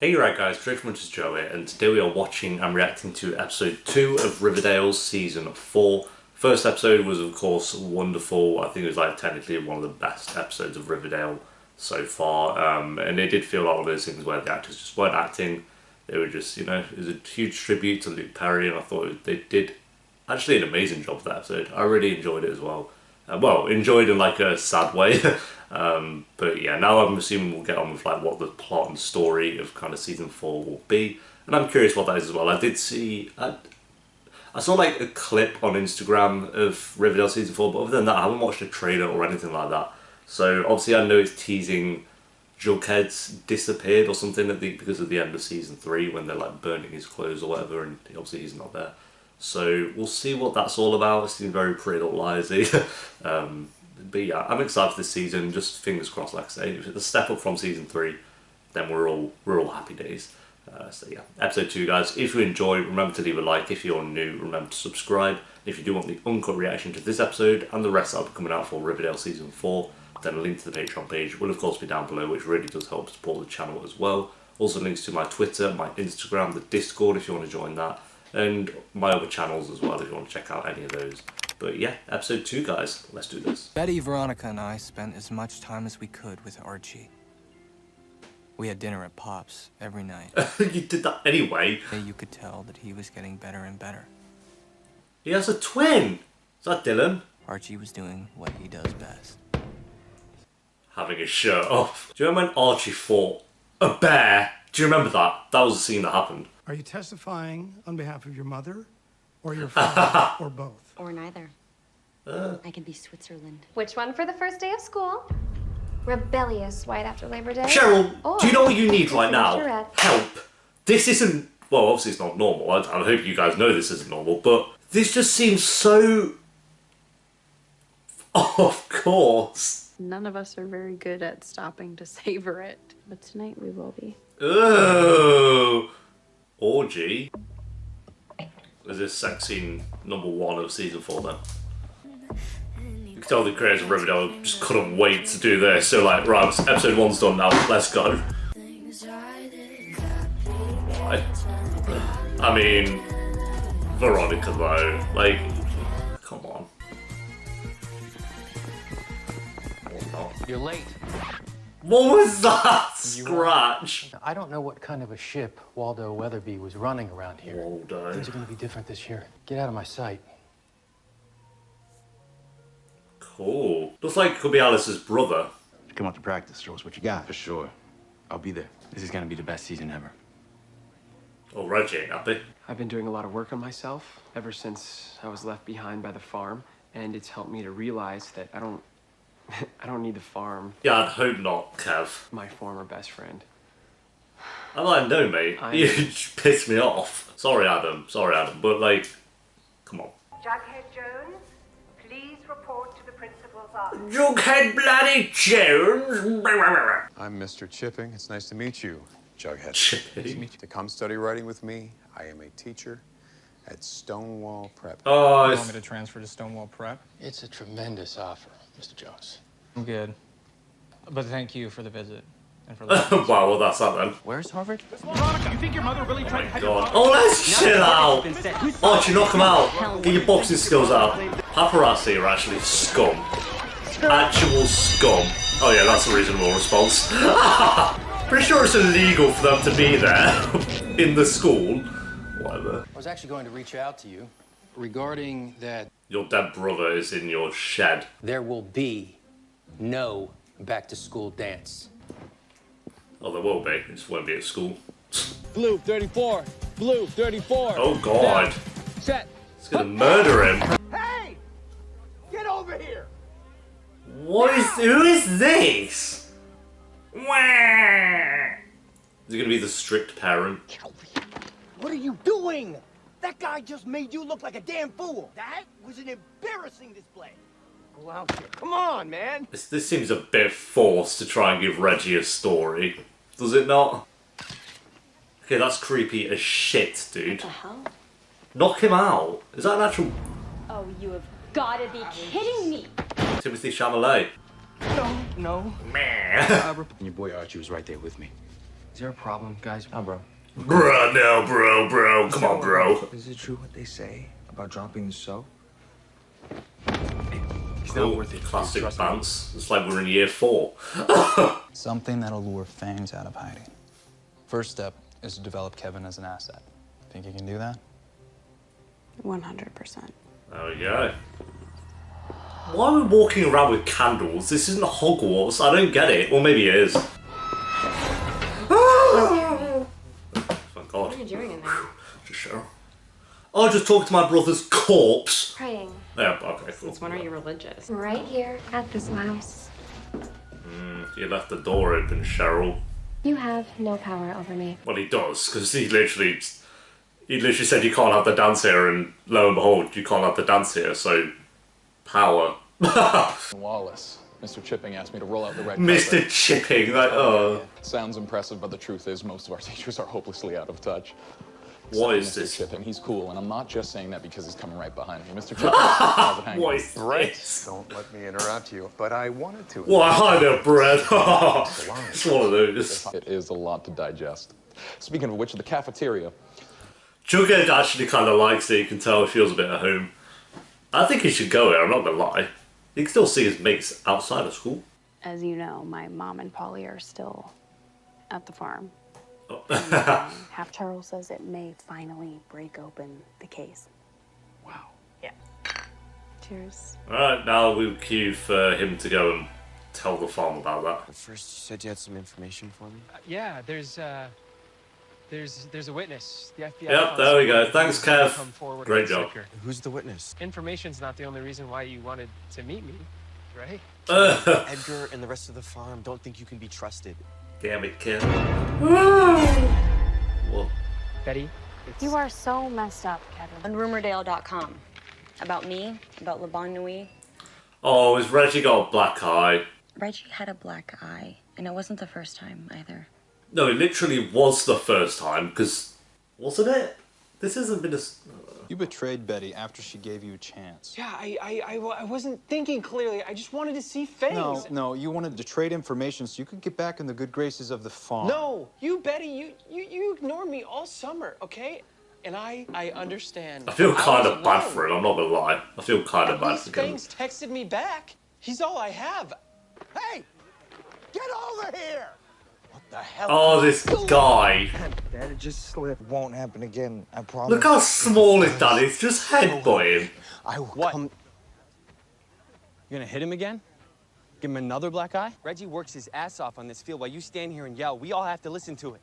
Hey, you right guys, Trade Much Joe here, and today we are watching and reacting to episode 2 of Riverdale season 4. First episode was of course wonderful. I think it was like technically one of the best episodes of Riverdale so far, and it did feel like one of those things where the actors just weren't acting. They were just, you know, it was a huge tribute to Luke Perry, and I thought they did actually an amazing job for that episode. I really enjoyed it as well. Well, enjoyed in like a sad way. But yeah, now I'm assuming we'll get on with like what the plot and story of kind of season 4 will be, and I'm curious what that is as well. I saw like a clip on Instagram of Riverdale season 4, but other than that, I haven't watched a trailer or anything like that. So obviously, I know it's teasing Jughead's disappeared or something because of the end of season 3 when they're like burning his clothes or whatever, and obviously he's not there. So we'll see what that's all about. It seems very Pretty Little Liesy. But yeah, I'm excited for this season. Just fingers crossed, like I say, if it's a step up from season 3, then we're all happy days. So yeah, episode 2, guys. If you enjoy, remember to leave a like. If you're new, remember to subscribe. If you do want the uncut reaction to this episode and the rest that will be coming out for Riverdale season 4, then a link to the Patreon page will of course be down below, which really does help support the channel as well. Also links to my Twitter, my Instagram, the Discord if you want to join that, and my other channels as well if you want to check out any of those. But yeah, episode 2, guys. Let's do this. Betty, Veronica, and I spent as much time as we could with Archie. We had dinner at Pop's every night. You did that anyway. You could tell that he was getting better and better. He has a twin. Is that Dylan? Archie was doing what he does best. Having his shirt off. Do you remember when Archie fought a bear? Do you remember that? That was the scene that happened. Are you testifying on behalf of your mother or your father or both? Or neither. I could be Switzerland. Which one for the first day of school? Rebellious right after Labor Day? Cheryl, Or do you know what you need right now? Featurette. Help. This isn't... Well, obviously it's not normal. I hope you guys know this isn't normal, but this just seems so... Of course. None of us are very good at stopping to savor it. But tonight we will be. Oh, orgy. Is this sex scene number 1 of season 4 then? You can tell the creators of Riverdale just couldn't wait to do this. So like, right, episode 1's done now, let's go. Why? I mean, Veronica though, like, come on. You're late. What was that scratch? I don't know what kind of a ship Waldo Weatherby was running around here. Waldo. Things are going to be different this year. Get out of my sight. Cool. Looks like it could be Alice's brother. Come out to practice, show us what you got. For sure. I'll be there. This is gonna be the best season ever. Oh, Reggie ain't happy. I've been doing a lot of work on myself ever since I was left behind by the farm, and it's helped me to realize that I don't need the farm. Yeah, I'd hope not, Kev. My former best friend. I'm like, no, mate. You just pissed me off. Sorry, Adam. But, like, come on. Jughead Jones, please report to the principal's office. Jughead bloody Jones! I'm Mr. Chipping. It's nice to meet you, Jughead. Chipping? To come study writing with me, I am a teacher at Stonewall Prep. Oh, You want me to transfer to Stonewall Prep? It's a tremendous offer, Mr. Jones. I'm good. But thank you for the visit. And for wow, well, that's that then. Where's Harvard? Veronica, you think your mother really tried to God. Oh, let's chill out. Archie, knock him out. Get your boxing skills out. Paparazzi are actually scum. Actual scum. Oh yeah, that's a reasonable response. Pretty sure it's illegal for them to be there in the school. Whatever. I was actually going to reach out to you regarding that. Your dead brother is in your shed. There will be no back-to-school dance. Oh, there will be. It just won't be at school. Blue 34. Blue 34. Oh God. Set. It's gonna murder him. Hey! Get over here! Who is this? Wah! Is he gonna be the strict parent? Get over here. What are you doing? That guy just made you look like a damn fool. That was an embarrassing display. Go out here. Come on, man. This seems a bit forced to try and give Reggie a story. Does it not? Okay, that's creepy as shit, dude. What the hell? Knock him out. Is that an actual Oh, you have gotta be kidding me! Timothy Chalamet? No. Meh. And your boy Archie was right there with me. Is there a problem, guys? Oh, bro. Bruh, no, bro. Come on, bro. Is it true what they say about dropping the soap? He's Cool. not worth it. Classic Trust me. bounce. It's like we're in year 4. Something that'll lure Fangs out of hiding. First step is to develop Kevin as an asset. Think you can do that? 100%. There we go. Why are we walking around with candles? This isn't Hogwarts. I don't get it. Well, maybe it is. Thank God. What are you doing in there? Just show. Oh, just talk to my brother's corpse. Praying. Yeah, okay, cool. Since when are you religious? Right here at this house. You left the door open, Cheryl. You have no power over me. Well, he does, because he literally said you can't have the dance here, and lo and behold, you can't have the dance here, so power. Wallace. Mr. Chipping asked me to roll out the red Mr. carpet. Chipping, like, oh. Sounds impressive, but the truth is most of our teachers are hopelessly out of touch. What Except is Mr. this? Chipping, he's cool, and I'm not just saying that because he's coming right behind me. Mr. Chipping, how's it hanging? What is Right. this? Don't let me interrupt you, but I wanted to. What kind of bread? It's one of those. It is a lot to digest. Speaking of which, the cafeteria. Jughead actually kind of likes it. You can tell he feels a bit at home. I think he should go here, I'm not gonna lie. You can still see his mates outside of school. As you know, my mom and Polly are still at the farm. Oh. And, Half Charles says it may finally break open the case. Wow. Yeah. Cheers. Alright, now we'll queue for him to go and tell the farm about that. First, you said you had some information for me. Yeah, there's a witness. The FBI. Yep, found there we go. someone Thanks, who come Kev. forward Great with the job. sticker. Who's the witness? Information's not the only reason why you wanted to meet me, right? Edgar and the rest of the farm don't think you can be trusted. Damn it, kid. What? Betty, You are so messed up, Kevin. On rumordale.com. About me, about Le Bon Nuit. Oh, has Reggie got a black eye? Reggie had a black eye, and it wasn't the first time either. No, it literally was the first time, because... Wasn't it? This hasn't been a... You betrayed Betty after she gave you a chance. yeah, I wasn't thinking clearly. I just wanted to see Fangs. No, you wanted to trade information so you could get back in the good graces of the farm. No, you, Betty, you ignored me all summer, okay? And I understand. I feel kind was of bad alone. for him, I'm not gonna lie. I feel kind of At bad least for him. Fangs texted me back. He's all I have. Hey! Get over here! What the hell? Oh, this guy. Dad, it just slipped. Won't happen again. I promise. Look how small his dad is, just headbutt him. I will What? come. You gonna hit him again? Give him another black eye? Reggie works his ass off on this field while you stand here and yell. We all have to listen to it.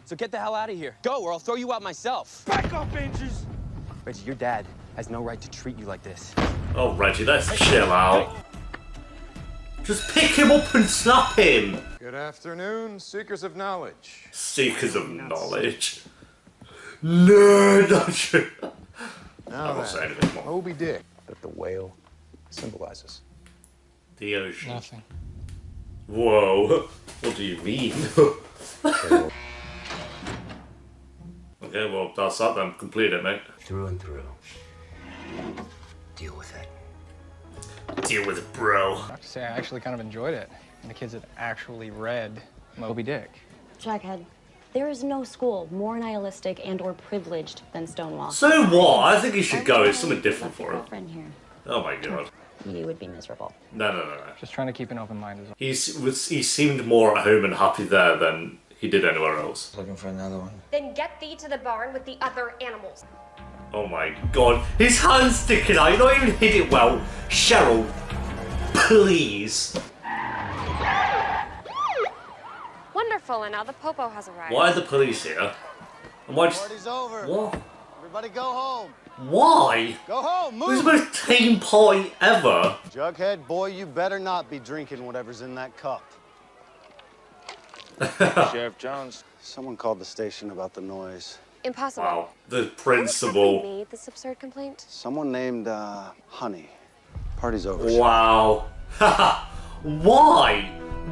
So get the hell out of here. Go, or I'll throw you out myself. Back up, inches! Reggie, your dad has no right to treat you like this. Oh, Reggie, let's chill out. Just pick him up and slap him. Good afternoon, seekers of knowledge. Seekers of knowledge. No, not you. Now I won't say anything more. Moby Dick, that the whale symbolizes. The ocean. Nothing. Whoa. What do you mean? Okay, well, that's that then. Complete it, mate. Through and through. Deal with it. Deal with it, bro. I have to say, I actually kind of enjoyed it. And the kids had actually read Moby Dick. Jughead, there is no school more nihilistic and or privileged than Stonewall. So what? I think he should go. It's something different for him. Friend here. Oh my god. You would be miserable. No. Just trying to keep an open mind as well. He seemed more at home and happy there than he did anywhere else. Looking for another one. Then get thee to the barn with the other animals. Oh my god. His hand's sticking out. You not even hit it well. Cheryl, please. Wonderful, and now the popo has arrived. Why are the police here? And why just... Party's over. What? Everybody go home. Why? Go home, It was move! the most tame party ever. Jughead, boy, you better not be drinking whatever's in that cup. Sheriff Jones. Someone called the station about the noise. Impossible. Wow. The Who principal. exactly made this absurd complaint? Someone named, Honey. Party's over. Wow. Why?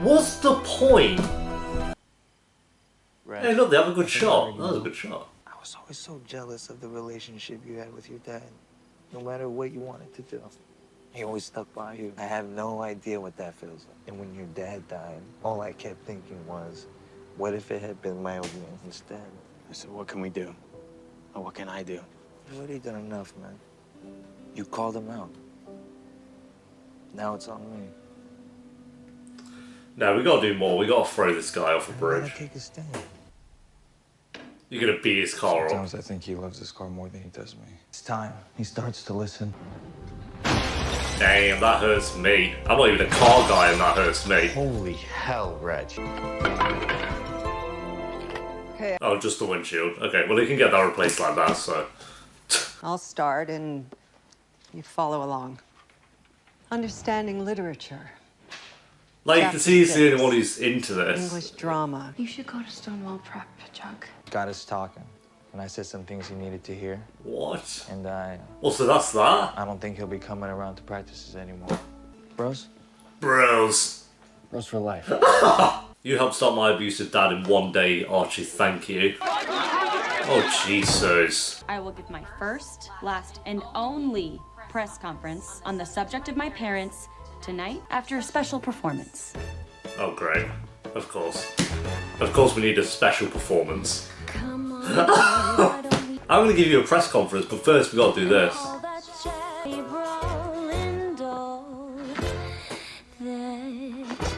What's the point? Hey, look, they have a good shot. That was a good shot. I was always so jealous of the relationship you had with your dad. No matter what you wanted to do, he always stuck by you. I have no idea what that feels like. And when your dad died, all I kept thinking was, What if it had been my old man instead? I said, what can we do? Or what can I do? You've already done enough, man. You called him out. Now it's on me. No, we gotta do more. We gotta throw this guy off a bridge. Take a stand. You're gonna beat his car up. Sometimes I think he loves this car more than he does me. It's time he starts to listen. Damn, that hurts me. I'm not even a car guy and that hurts me. Holy hell, Reg. Okay. Oh, just the windshield. Okay, well, he can get that replaced like that, so... I'll start and you follow along. Understanding literature. Like, you can Chapter see he's the only 6. one who's into this. English drama. You should go to Stonewall Prep, Chuck. Got us talking. And I said some things he needed to hear. What? And Well, so that's that? I don't think he'll be coming around to practices anymore. Bros? Bros. Bros for life. You helped stop my abusive dad in one day, Archie, thank you. Oh, Jesus. I will give my first, last, and only press conference on the subject of my parents tonight after a special performance. Oh, great. Of course. Of course we need a special performance. I'm going to give you a press conference, but first we got to do this.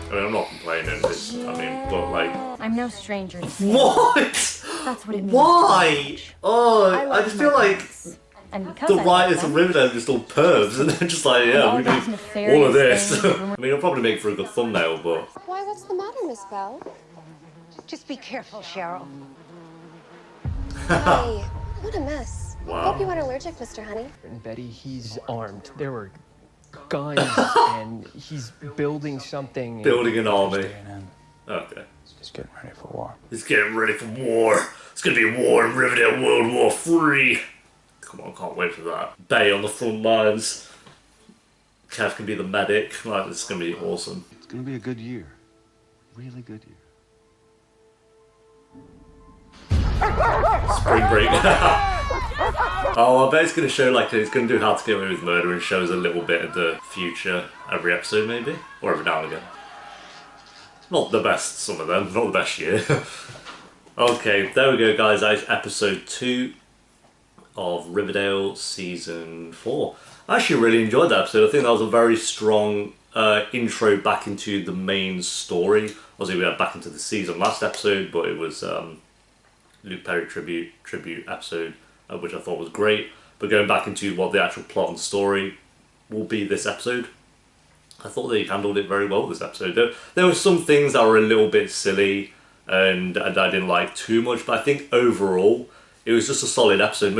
I mean, I'm not complaining, but like... I'm no stranger to What? That's what it means. Why? Oh, I just feel like And because the I writers love of them, Riverdale are just all pervs, and they're just like, yeah, we need all of this. I mean, it'll probably make for a good thumbnail, but... Why, what's the matter, Miss Bell? Just be careful, Cheryl. Hey, what a mess. Wow. Hope you aren't allergic, Mr. Honey. And Betty, he's armed. There were guns, and he's building something. Building an army. Okay. He's getting ready for war. He's getting ready for war. It's gonna be war in Riverdale, World War III. Come on, can't wait for that. Bay on the front lines. Kev can be the medic. Like, this is gonna be awesome. It's gonna be a good year. Really good year. Spring break. Oh, I bet it's gonna show, like, it's gonna do How to Get Away with Murder and shows a little bit of the future every episode, maybe? Or every now and again. Not the best, some of them, not the best year. Okay, there we go, guys. That is episode 2 of Riverdale season 4. I actually really enjoyed that episode. I think that was a very strong intro back into the main story. Obviously, we had back into the season last episode, but it was Luke Perry tribute episode, which I thought was great. But going back into what the actual plot and story will be this episode, I thought they handled it very well this episode. There were some things that were a little bit silly and I didn't like too much, but I think overall it was just a solid episode.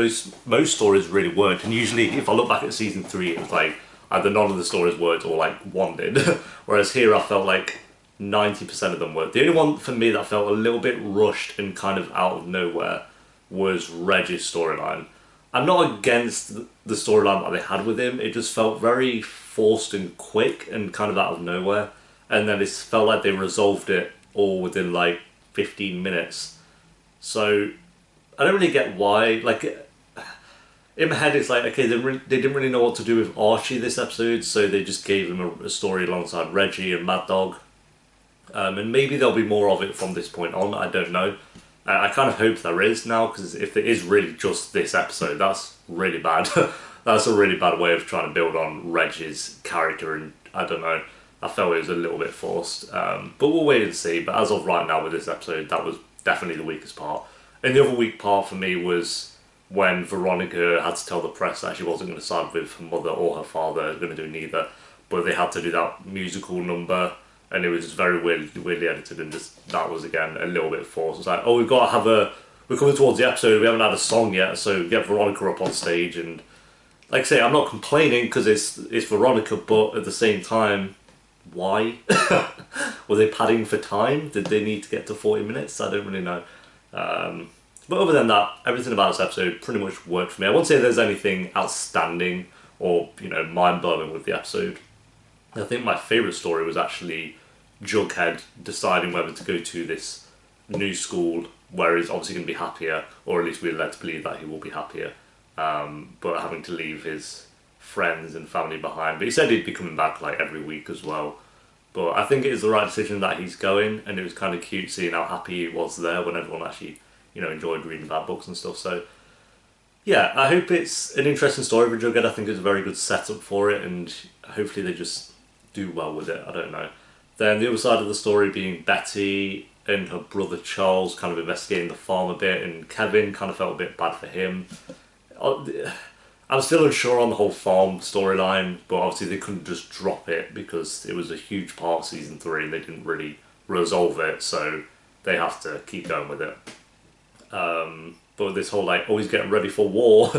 Most stories really worked, and usually if I look back at season 3, it was like either none of the stories worked or like one did. Whereas here I felt like 90% of them worked. The only one for me that felt a little bit rushed and kind of out of nowhere was Reg's storyline. I'm not against the storyline that they had with him, it just felt very forced and quick and kind of out of nowhere. And then it felt like they resolved it all within like 15 minutes. So I don't really get why. Like, in my head it's like, okay, they didn't really know what to do with Archie this episode, so they just gave him a story alongside Reggie and Mad Dog. And maybe there'll be more of it from this point on, I don't know. I kind of hope there is now, because if it is really just this episode, that's really bad. That's a really bad way of trying to build on Reggie's character, and I don't know, I felt it was a little bit forced. But we'll wait and see. But as of right now with this episode, that was definitely the weakest part. And the other weak part for me was when Veronica had to tell the press that she wasn't going to side with her mother or her father, going to do neither, but they had to do that musical number, and it was just very weirdly edited, and just that was again a little bit forced. It's like, oh, we've got to have we're coming towards the episode, we haven't had a song yet, so get Veronica up on stage. And like I say, I'm not complaining because it's Veronica, but at the same time, why? Were they padding for time? Did they need to get to 40 minutes? I don't really know. But other than that, everything about this episode pretty much worked for me. I won't say there's anything outstanding or, mind-blowing with the episode. I think my favourite story was actually Jughead deciding whether to go to this new school where he's obviously going to be happier, or at least we're led to believe that he will be happier, but having to leave his friends and family behind. But he said he'd be coming back like every week as well. But I think it is the right decision that he's going, and it was kind of cute seeing how happy he was there when everyone actually, you know, enjoyed reading bad books and stuff. So yeah, I hope it's an interesting story for Jughead. I think it's a very good setup for it, and hopefully they just do well with it. I don't know. Then the other side of the story being Betty and her brother Charles kind of investigating the farm a bit, and Kevin kind of felt a bit bad for him. I'm still unsure on the whole farm storyline, but obviously they couldn't just drop it because it was a huge part of season 3 and they didn't really resolve it, so they have to keep going with it. But this whole like always getting ready for war,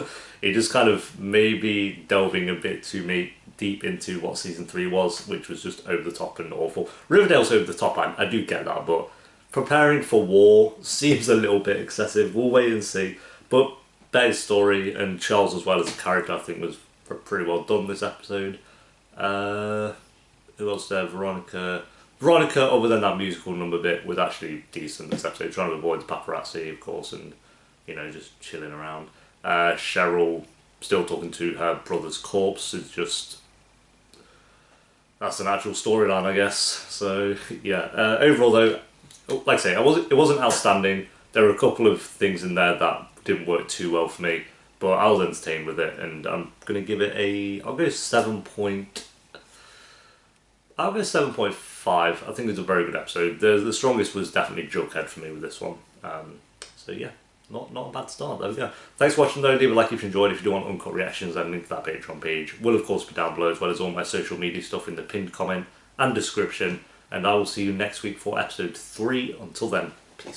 it just kind of maybe delving a bit too deep into what season 3 was, which was just over the top and awful. Riverdale's over the top, I do get that, but preparing for war seems a little bit excessive. We'll wait and see. But Betty's story and Charles as well as a character I think was pretty well done this episode. Who else there? Veronica, other than that musical number bit, was actually decent this episode, trying to avoid the paparazzi of course, and you know, just chilling around. Cheryl still talking to her brother's corpse is just, that's an actual storyline I guess. So yeah, overall though, like I say, it wasn't outstanding. There were a couple of things in there that didn't work too well for me, but I was entertained with it, and I'm gonna give it I'll go 7.5. I think it's a very good episode. The strongest was definitely Jughead for me with this one. So yeah, not a bad start. There we go. Thanks for watching though. Leave a like if you enjoyed. If you do want uncut reactions, then link to that Patreon page will of course be down below, as well as all my social media stuff in the pinned comment and description. And I will see you next week for episode 3. Until then, peace.